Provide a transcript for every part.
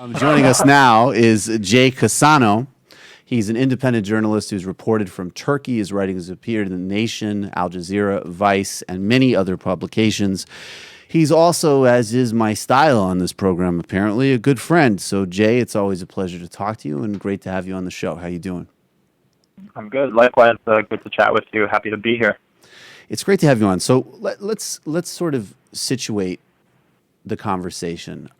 Joining us now is Jay Cassano. He's an independent journalist who's reported from Turkey. His writings have appeared in The Nation, Al Jazeera, Vice, and many other publications. He's also, as is my style on this program, apparently, a good friend. So, Jay, it's always a pleasure to talk to you and great to have you on the show. How you doing? I'm good. Likewise, good to chat with you. Happy to be here. It's great to have you on. So let's sort of situate the conversation.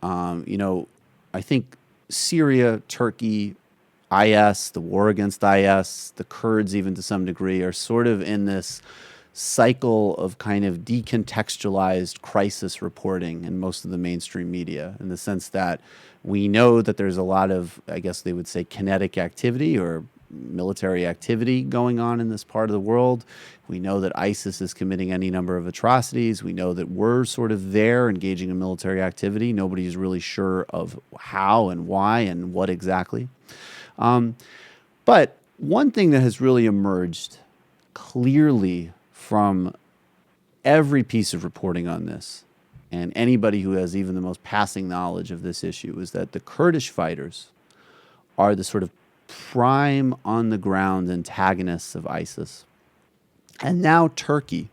I think Syria, Turkey, IS, the war against IS, the Kurds, even to some degree, are sort of in this cycle of kind of decontextualized crisis reporting in most of the mainstream media, in the sense that we know that there's a lot of, I guess they would say, kinetic activity or military activity going on in this part of the world. We know that ISIS is committing any number of atrocities. We know that we're sort of there engaging in military activity. Nobody's really sure of how and why and what exactly. But one thing that has really emerged clearly from every piece of reporting on this, and anybody who has even the most passing knowledge of this issue, is that the Kurdish fighters are the sort of prime on-the-ground antagonists of ISIS. And now Turkey,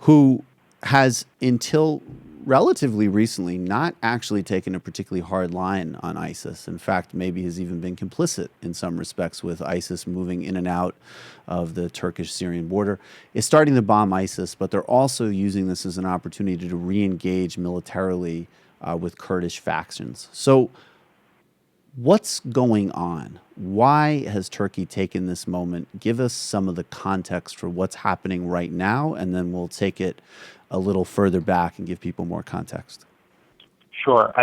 who has until relatively recently not actually taken a particularly hard line on ISIS. In fact, maybe has even been complicit in some respects with ISIS moving in and out of the Turkish-Syrian border, is starting to bomb ISIS, but they're also using this as an opportunity to re-engage militarily with Kurdish factions. So what's going on? Why has Turkey taken this moment? Give us some of the context for what's happening right now, and then we'll take it a little further back and give people more context. Sure.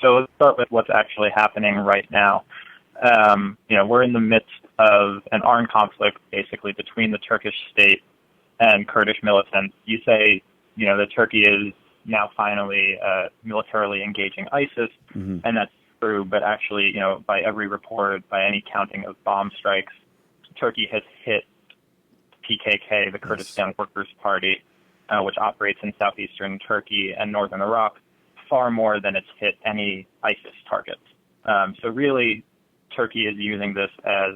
So let's start with what's actually happening right now. We're in the midst of an armed conflict, basically, between the Turkish state and Kurdish militants. You say, that Turkey is now finally militarily engaging ISIS, and that's true, but actually, by every report, by any counting of bomb strikes, Turkey has hit PKK, the Kurdistan Workers' Party, which operates in southeastern Turkey and northern Iraq, far more than it's hit any ISIS targets. So really, Turkey is using this as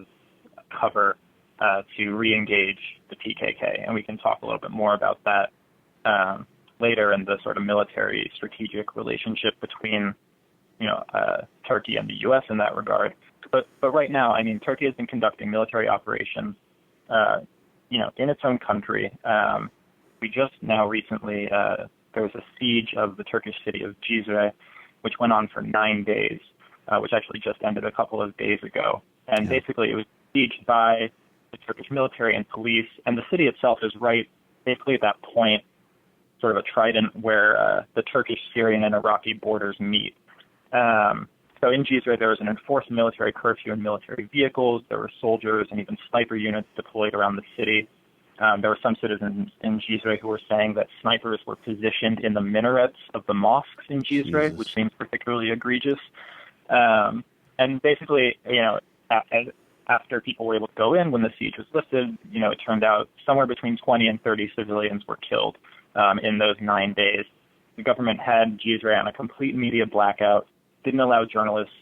cover to re-engage the PKK, and we can talk a little bit more about that later in the sort of military strategic relationship between Turkey and the U.S. in that regard. But right now, Turkey has been conducting military operations, in its own country. We just now recently, there was a siege of the Turkish city of Cizre, which went on for 9 days, which actually just ended a couple of days ago. And basically it was sieged by the Turkish military and police, and the city itself is right basically at that point, sort of a trident where the Turkish, Syrian, and Iraqi borders meet. So in Cizre, there was an enforced military curfew and military vehicles. There were soldiers and even sniper units deployed around the city. There were some citizens in Cizre who were saying that snipers were positioned in the minarets of the mosques in Cizre, which seems particularly egregious. And basically, after people were able to go in, when the siege was lifted, it turned out somewhere between 20 and 30 civilians were killed in those 9 days. The government had Cizre on a complete media blackout, didn't allow journalists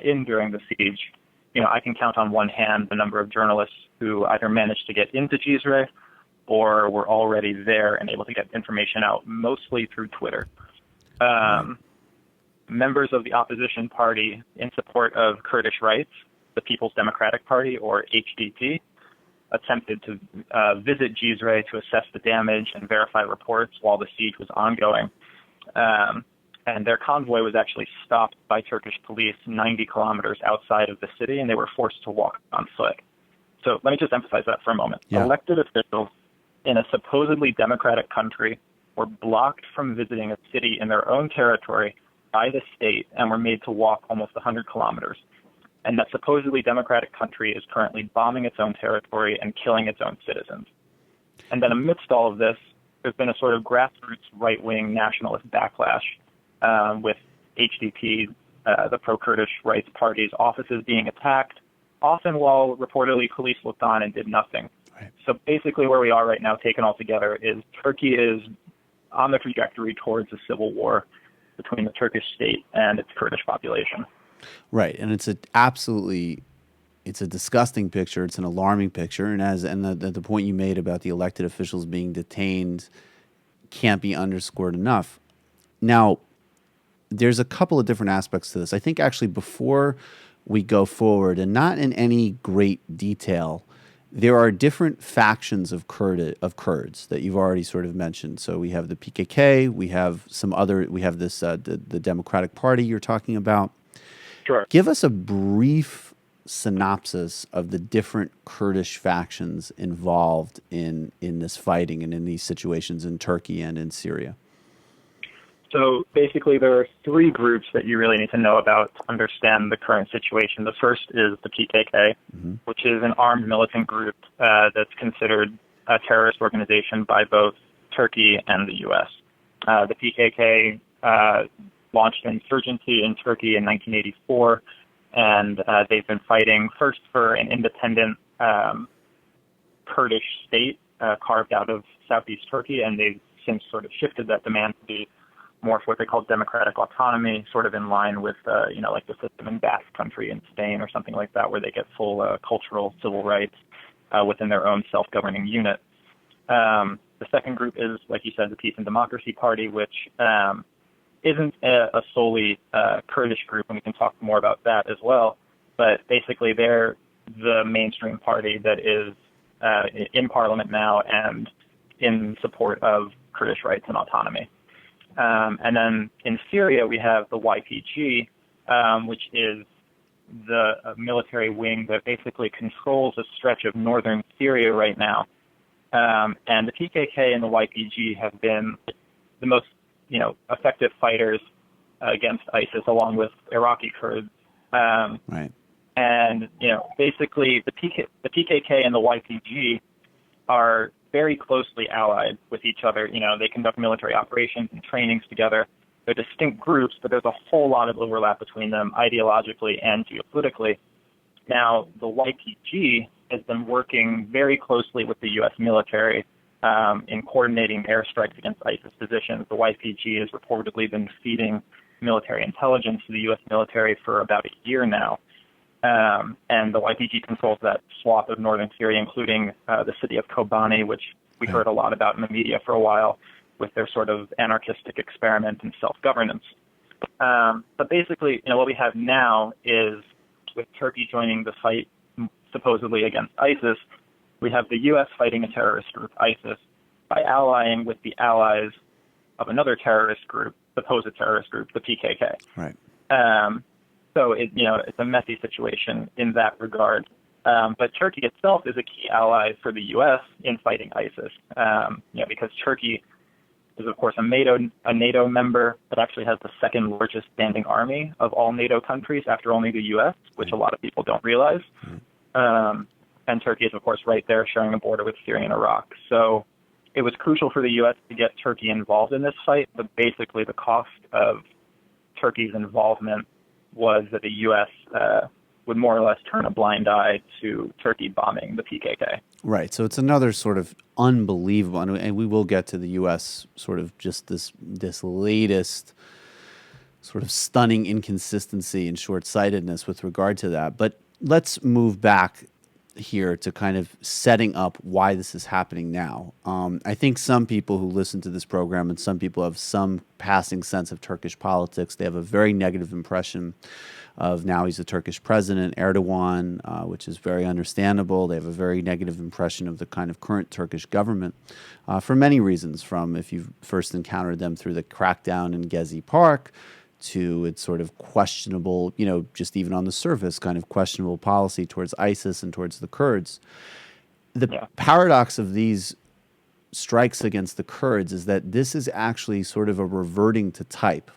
in during the siege. I can count on one hand the number of journalists who either managed to get into Cizre or were already there and able to get information out, mostly through Twitter. Members of the opposition party in support of Kurdish rights, the People's Democratic Party, or HDP, attempted to visit Cizre to assess the damage and verify reports while the siege was ongoing. And their convoy was actually stopped by Turkish police 90 kilometers outside of the city, and they were forced to walk on foot. So let me just emphasize that for a moment. Yeah. Elected officials in a supposedly democratic country were blocked from visiting a city in their own territory by the state and were made to walk almost 100 kilometers. And that supposedly democratic country is currently bombing its own territory and killing its own citizens. And then amidst all of this, there's been a sort of grassroots right-wing nationalist backlash with HDP, the pro-Kurdish rights party's offices being attacked, often while reportedly police looked on and did nothing. Right. So basically where we are right now, taken all together, is Turkey is on the trajectory towards a civil war between the Turkish state and its Kurdish population. Right, and it's a disgusting picture. It's an alarming picture, and the point you made about the elected officials being detained can't be underscored enough. Now, there's a couple of different aspects to this. I think actually before we go forward, and not in any great detail, there are different factions of Kurds that you've already sort of mentioned. So we have the PKK, we have this the Democratic Party you're talking about. Sure. Give us a brief synopsis of the different Kurdish factions involved in this fighting and in these situations in Turkey and in Syria. So basically, there are three groups that you really need to know about to understand the current situation. The first is the PKK, which is an armed militant group that's considered a terrorist organization by both Turkey and the U.S. The PKK launched insurgency in Turkey in 1984, and they've been fighting first for an independent Kurdish state carved out of southeast Turkey, and they've since sort of shifted that demand to be more for what they call democratic autonomy, sort of in line with, like the system in Basque Country in Spain or something like that, where they get full cultural civil rights within their own self-governing unit. The second group is, like you said, the Peace and Democracy Party, which isn't a solely Kurdish group, and we can talk more about that as well. But basically, they're the mainstream party that is in parliament now and in support of Kurdish rights and autonomy. And then in Syria, we have the YPG, which is the military wing that basically controls a stretch of northern Syria right now. And the PKK and the YPG have been the most, effective fighters against ISIS, along with Iraqi Kurds. Right. And, basically the PKK and the YPG are very closely allied with each other. They conduct military operations and trainings together. They're distinct groups, but there's a whole lot of overlap between them ideologically and geopolitically. Now, the YPG has been working very closely with the U.S. military in coordinating airstrikes against ISIS positions. The YPG has reportedly been feeding military intelligence to the U.S. military for about a year now. And the YPG controls that swath of northern Syria, including the city of Kobani, which we heard a lot about in the media for a while, with their sort of anarchistic experiment in self-governance. But basically, what we have now is, with Turkey joining the fight supposedly against ISIS, we have the U.S. fighting a terrorist group, ISIS, by allying with the allies of another terrorist group, supposed terrorist group, the PKK. Right. So it's a messy situation in that regard. But Turkey itself is a key ally for the U.S. in fighting ISIS. Because Turkey is, of course, a NATO member that actually has the second largest standing army of all NATO countries after only the U.S., which a lot of people don't realize. And Turkey is, of course, right there sharing a border with Syria and Iraq. So it was crucial for the U.S. to get Turkey involved in this fight, but basically the cost of Turkey's involvement was that the U.S. Would more or less turn a blind eye to Turkey bombing the PKK. Right. So it's another sort of unbelievable, and we will get to the U.S. sort of just this latest sort of stunning inconsistency and short-sightedness with regard to that. But let's move back here to kind of setting up why this is happening now. I think some people who listen to this program and some people have some passing sense of Turkish politics. They have a very negative impression of now he's the Turkish president, Erdogan, which is very understandable. They have a very negative impression of the kind of current Turkish government for many reasons, from if you first encountered them through the crackdown in Gezi Park to its sort of questionable, just even on the surface, kind of questionable policy towards ISIS and towards the Kurds. The paradox of these strikes against the Kurds is that this is actually sort of a reverting to type.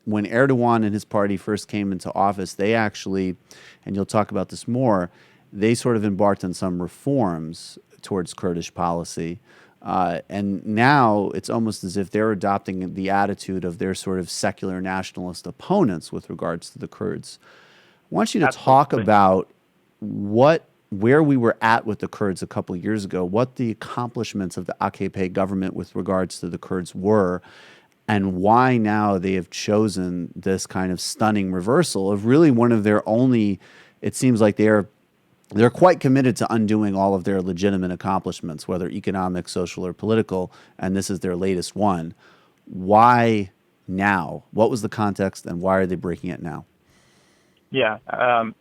When Erdogan and his party first came into office, they actually, and you'll talk about this more, they sort of embarked on some reforms towards Kurdish policy. And now it's almost as if they're adopting the attitude of their sort of secular nationalist opponents with regards to the Kurds. I want you to talk about where we were at with the Kurds a couple of years ago, what the accomplishments of the AKP government with regards to the Kurds were, and why now they have chosen this kind of stunning reversal of really one of their only, it seems like they're quite committed to undoing all of their legitimate accomplishments, whether economic, social, or political, and this is their latest one. Why now? What was the context, and why are they breaking it now? Yeah.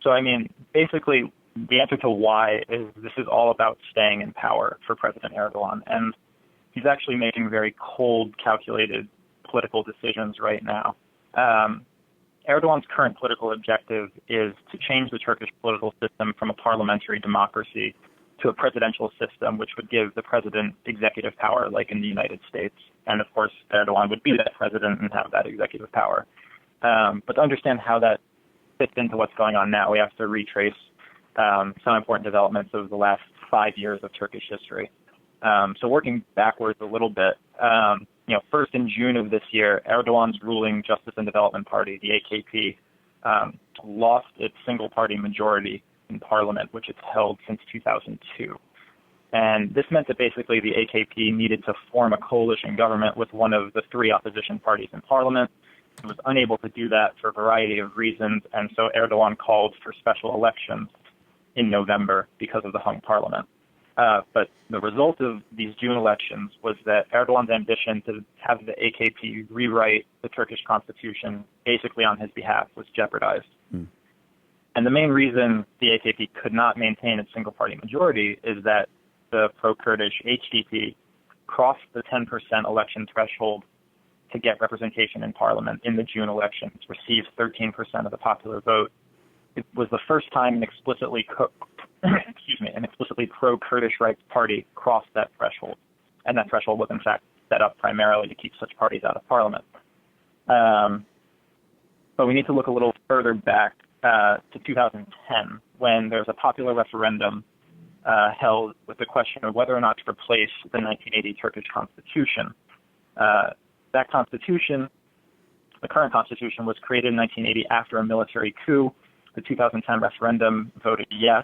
So, I mean, basically, the answer to why is this is all about staying in power for President Erdogan. And he's actually making very cold, calculated political decisions right now. Erdogan's current political objective is to change the Turkish political system from a parliamentary democracy to a presidential system, which would give the president executive power like in the United States. And of course, Erdogan would be that president and have that executive power. But to understand how that fits into what's going on now, we have to retrace some important developments of the last 5 years of Turkish history. So working backwards a little bit, first in June of this year, Erdogan's ruling Justice and Development Party, the AKP, lost its single-party majority in parliament, which it's held since 2002. And this meant that basically the AKP needed to form a coalition government with one of the three opposition parties in parliament. It was unable to do that for a variety of reasons, and so Erdogan called for special elections in November because of the hung parliament. But the result of these June elections was that Erdogan's ambition to have the AKP rewrite the Turkish constitution basically on his behalf was jeopardized. And the main reason the AKP could not maintain its single-party majority is that the pro-Kurdish HDP crossed the 10% election threshold to get representation in parliament in the June elections, received 13% of the popular vote. It was the first time an explicitly pro-Kurdish rights party crossed that threshold. And that threshold was, in fact, set up primarily to keep such parties out of parliament. But we need to look a little further back to 2010, when there was a popular referendum held with the question of whether or not to replace the 1980 Turkish constitution. That constitution, the current constitution, was created in 1980 after a military coup. The 2010 referendum voted yes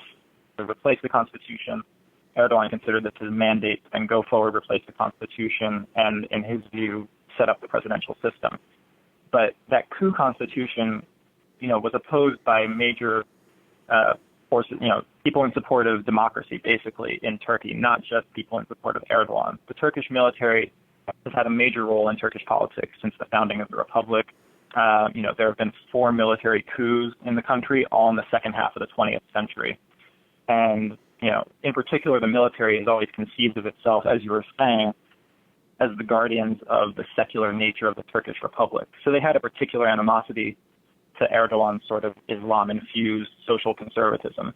to replace the constitution. Erdogan considered this his mandate and go forward, replace the constitution, and in his view, set up the presidential system. But that coup constitution, was opposed by major forces, people in support of democracy, basically, in Turkey, not just people in support of Erdogan. The Turkish military has had a major role in Turkish politics since the founding of the republic. There have been 4 military coups in the country, all in the second half of the 20th century. And, in particular, the military has always conceived of itself, as you were saying, as the guardians of the secular nature of the Turkish Republic. So they had a particular animosity to Erdogan's sort of Islam-infused social conservatism.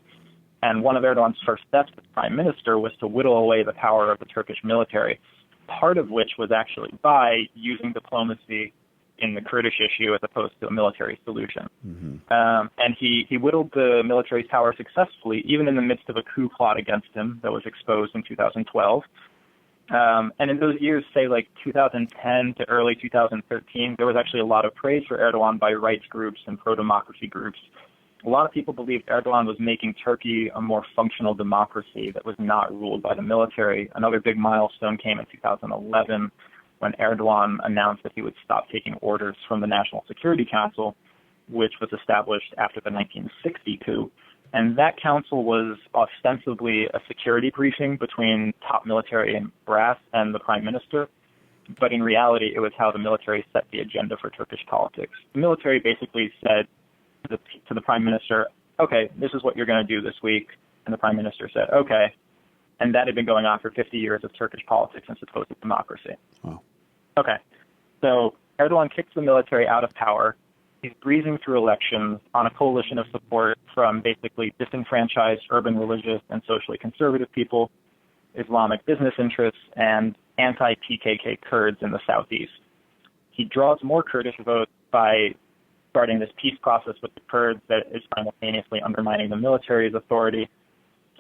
And one of Erdogan's first steps as prime minister was to whittle away the power of the Turkish military, part of which was actually by using diplomacy in the Kurdish issue as opposed to a military solution. And he whittled the military's power successfully, even in the midst of a coup plot against him that was exposed in 2012. And in those years, say like 2010 to early 2013, there was actually a lot of praise for Erdogan by rights groups and pro-democracy groups. A lot of people believed Erdogan was making Turkey a more functional democracy that was not ruled by the military. Another big milestone came in 2011 when Erdogan announced that he would stop taking orders from the National Security Council, which was established after the 1960 coup. And that council was ostensibly a security briefing between top military and brass and the prime minister. But in reality, it was how the military set the agenda for Turkish politics. The military basically said to the prime minister, okay, this is what you're going to do this week. And the prime minister said, okay. And that had been going on for 50 years of Turkish politics and supposed democracy. Wow. Okay. So Erdogan kicks the military out of power. He's breezing through elections on a coalition of support from basically disenfranchised urban religious and socially conservative people, Islamic business interests, and anti-PKK Kurds in the southeast. He draws more Kurdish votes by starting this peace process with the Kurds that is simultaneously undermining the military's authority.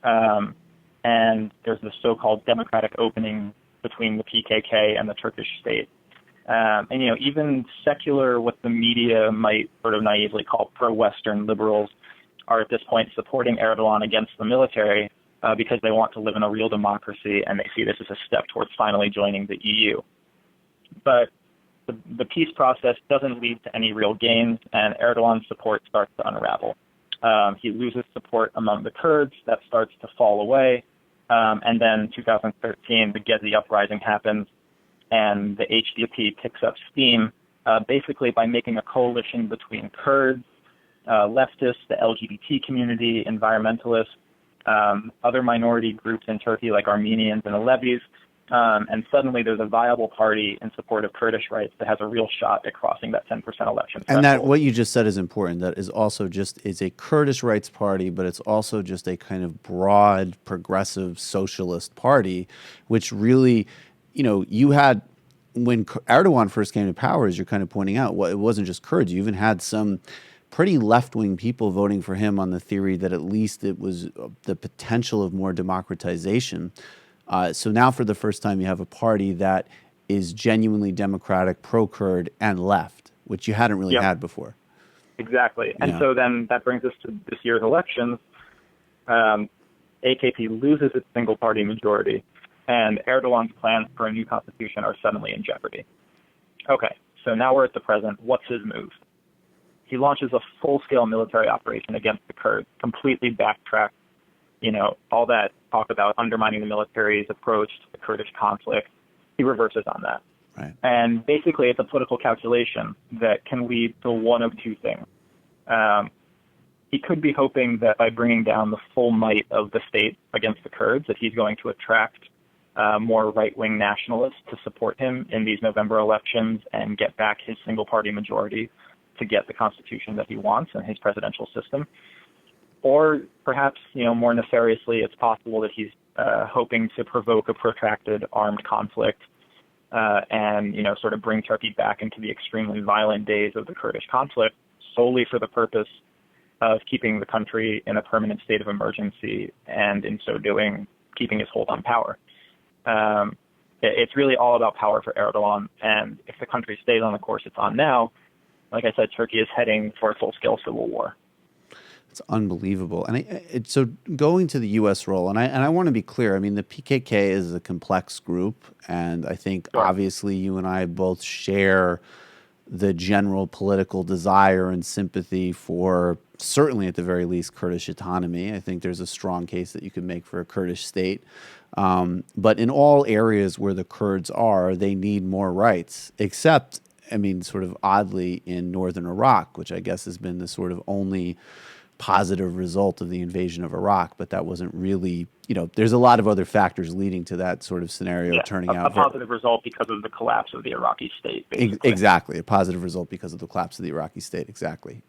And there's the so-called democratic opening between the PKK and the Turkish state. And, even secular, what the media might sort of naively call pro-Western liberals are at this point supporting Erdogan against the military because they want to live in a real democracy and they see this as a step towards finally joining the EU. But the peace process doesn't lead to any real gains, and Erdogan's support starts to unravel. He loses support among the Kurds. That starts to fall away. And then 2013, the Gezi uprising happens, and the HDP picks up steam basically by making a coalition between Kurds, leftists, the LGBT community, environmentalists, other minority groups in Turkey like Armenians and Alevis, and suddenly there's a viable party in support of Kurdish rights that has a real shot at crossing that 10% election threshold. And that what you just said is important. That is also just is a Kurdish rights party, but it's also just a kind of broad, progressive, socialist party, which really, you had when Erdogan first came to power, as you're kind of pointing out, it wasn't just Kurds. You even had some pretty left-wing people voting for him on the theory that at least it was the potential of more democratization. So now for the first time, you have a party that is genuinely democratic, pro-Kurd, and left, which you hadn't really had before. Exactly. And so then that brings us to this year's elections. AKP loses its single-party majority, and Erdogan's plans for a new constitution are suddenly in jeopardy. Okay, so now we're at the present. What's his move? He launches a full-scale military operation against the Kurds, completely backtracked. All that talk about undermining the military's approach to the Kurdish conflict, he reverses on that. Right. And basically, it's a political calculation that can lead to one of two things. He could be hoping that by bringing down the full might of the state against the Kurds, that he's going to attract more right-wing nationalists to support him in these November elections and get back his single-party majority to get the constitution that he wants and his presidential system. Or perhaps, more nefariously, it's possible that he's hoping to provoke a protracted armed conflict and, sort of bring Turkey back into the extremely violent days of the Kurdish conflict solely for the purpose of keeping the country in a permanent state of emergency and, in so doing, keeping his hold on power. It's really all about power for Erdogan, and if the country stays on the course it's on now, like I said, Turkey is heading for a full-scale civil war. It's unbelievable. And so going to the U.S. role, and I want to be clear, I mean, the PKK is a complex group, and I think obviously you and I both share the general political desire and sympathy for, certainly at the very least, Kurdish autonomy. I think there's a strong case that you could make for a Kurdish state. But in all areas where the Kurds are, they need more rights, except, sort of oddly, in northern Iraq, which I guess has been the sort of only positive result of the invasion of Iraq, but that wasn't really, there's a lot of other factors leading to that sort of scenario turning out. A positive result because of the collapse of the Iraqi state, basically. Exactly. A positive result because of the collapse of the Iraqi state. Exactly.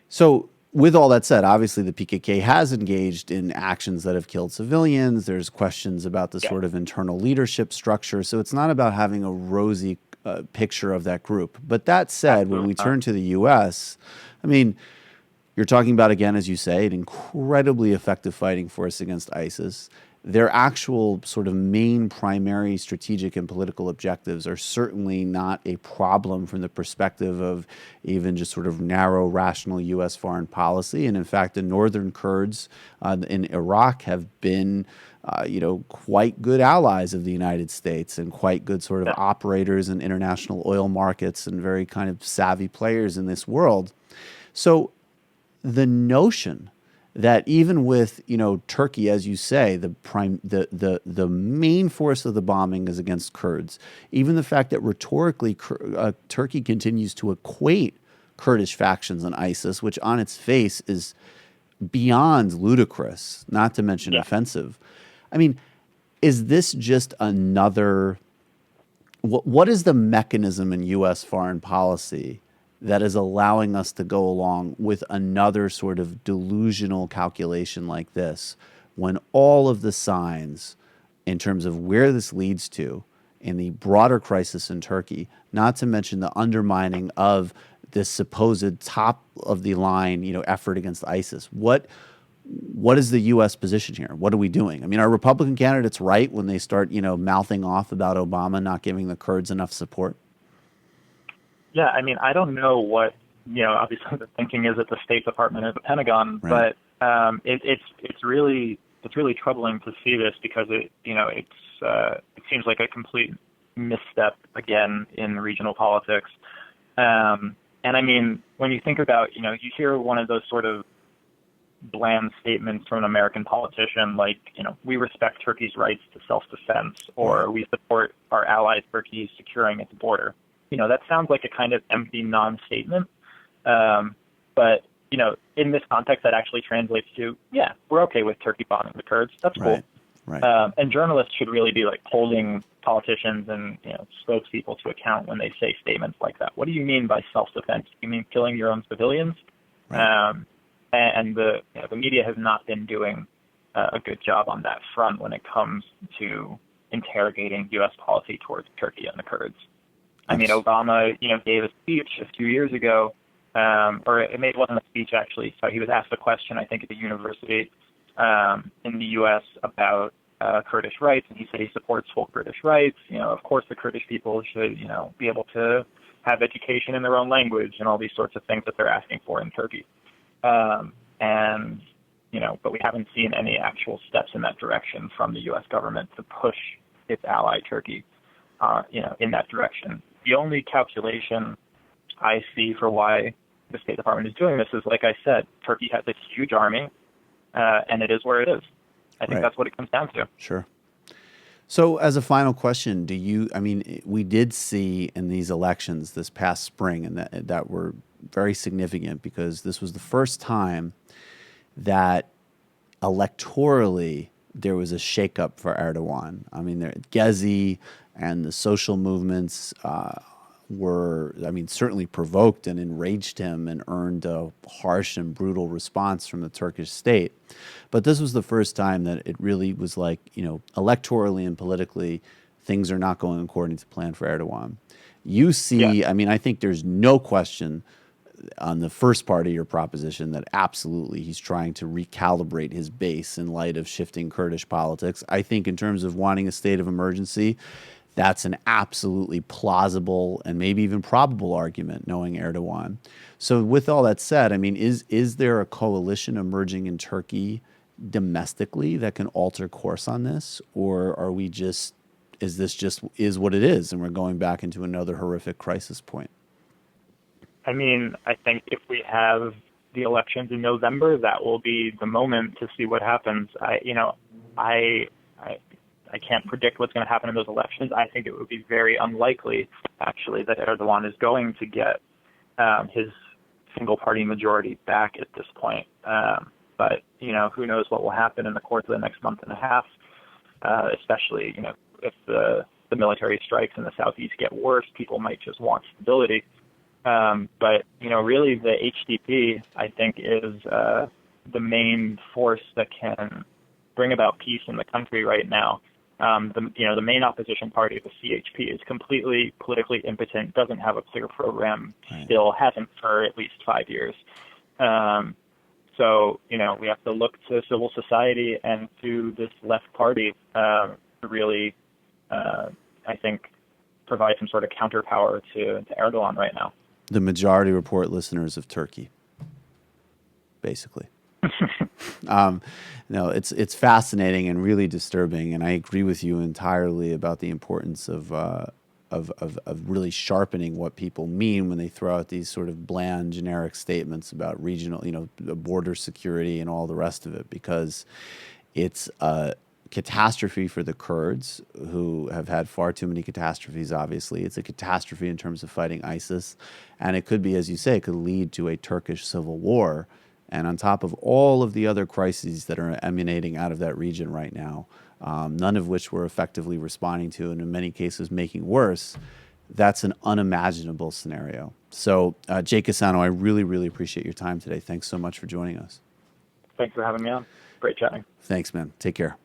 So with all that said, obviously the PKK has engaged in actions that have killed civilians. There's questions about the sort of internal leadership structure. So it's not about having a rosy picture of that group. But that said, when we turn to the U.S., you're talking about, again, as you say, an incredibly effective fighting force against ISIS. Their actual sort of main primary strategic and political objectives are certainly not a problem from the perspective of even just sort of narrow, rational U.S. foreign policy. And in fact, the northern Kurds in Iraq have been, quite good allies of the United States and quite good sort of operators in international oil markets and very kind of savvy players in this world. So the notion that even with Turkey, as you say, the main force of the bombing is against Kurds. Even the fact that rhetorically Turkey continues to equate Kurdish factions and ISIS, which on its face is beyond ludicrous, not to mention offensive. Is this just another? What is the mechanism in U.S. foreign policy that is allowing us to go along with another sort of delusional calculation like this, when all of the signs in terms of where this leads to in the broader crisis in Turkey, not to mention the undermining of this supposed top of the line, effort against ISIS? What is the U.S. position here? What are we doing? Are Republican candidates right when they start, mouthing off about Obama not giving the Kurds enough support? Yeah, I don't know what, obviously the thinking is at the State Department or the Pentagon, but it's really troubling to see this because it seems like a complete misstep again in regional politics. And I mean, when you think about, you hear one of those sort of bland statements from an American politician like, we respect Turkey's rights to self-defense, or we support our ally Turkey securing its border. That sounds like a kind of empty non-statement. But, in this context, that actually translates to, yeah, we're okay with Turkey bombing the Kurds. That's cool. Right. And journalists should really be like holding politicians and spokespeople to account when they say statements like that. What do you mean by self-defense? You mean killing your own civilians? Right. And the media has not been doing a good job on that front when it comes to interrogating U.S. policy towards Turkey and the Kurds. I mean, Obama, gave a speech a few years ago, or it wasn't a speech actually. So he was asked a question, I think, at the university in the U.S. about Kurdish rights, and he said he supports full Kurdish rights. Of course, the Kurdish people should, be able to have education in their own language and all these sorts of things that they're asking for in Turkey. But we haven't seen any actual steps in that direction from the U.S. government to push its ally Turkey, in that direction. The only calculation I see for why the State Department is doing this is, like I said, Turkey has this huge army, and it is where it is. I think that's what it comes down to. Sure. So as a final question, we did see in these elections this past spring, and that were very significant because this was the first time that electorally there was a shakeup for Erdogan. I mean, Gezi and the social movements were, certainly provoked and enraged him and earned a harsh and brutal response from the Turkish state. But this was the first time that it really was like, electorally and politically, things are not going according to plan for Erdogan. You see, I think there's no question on the first part of your proposition that absolutely he's trying to recalibrate his base in light of shifting Kurdish politics. I think in terms of wanting a state of emergency, that's an absolutely plausible and maybe even probable argument, knowing Erdogan. So with all that said, is there a coalition emerging in Turkey domestically that can alter course on this? Or are we is this just what it is and we're going back into another horrific crisis point? I think if we have the elections in November, that will be the moment to see what happens. I can't predict what's going to happen in those elections. I think it would be very unlikely, actually, that Erdogan is going to get his single-party majority back at this point. But who knows what will happen in the course of the next month and a half, especially, if the military strikes in the southeast get worse, people might just want stability. But really the HDP, I think, is the main force that can bring about peace in the country right now. The main opposition party, the CHP, is completely politically impotent, doesn't have a clear program, still hasn't for at least 5 years. So, we have to look to civil society and to this left party to really, I think, provide some sort of counterpower to Erdogan right now. The Majority Report listeners of Turkey, basically. No, it's fascinating and really disturbing, and I agree with you entirely about the importance of really sharpening what people mean when they throw out these sort of bland, generic statements about regional, border security and all the rest of it, because it's a catastrophe for the Kurds, who have had far too many catastrophes, obviously. It's a catastrophe in terms of fighting ISIS, and it could be, as you say, it could lead to a Turkish civil war. And on top of all of the other crises that are emanating out of that region right now, none of which we're effectively responding to, and in many cases making worse, that's an unimaginable scenario. So, Jay Cassano, I really, really appreciate your time today. Thanks so much for joining us. Thanks for having me on. Great chatting. Thanks, man. Take care.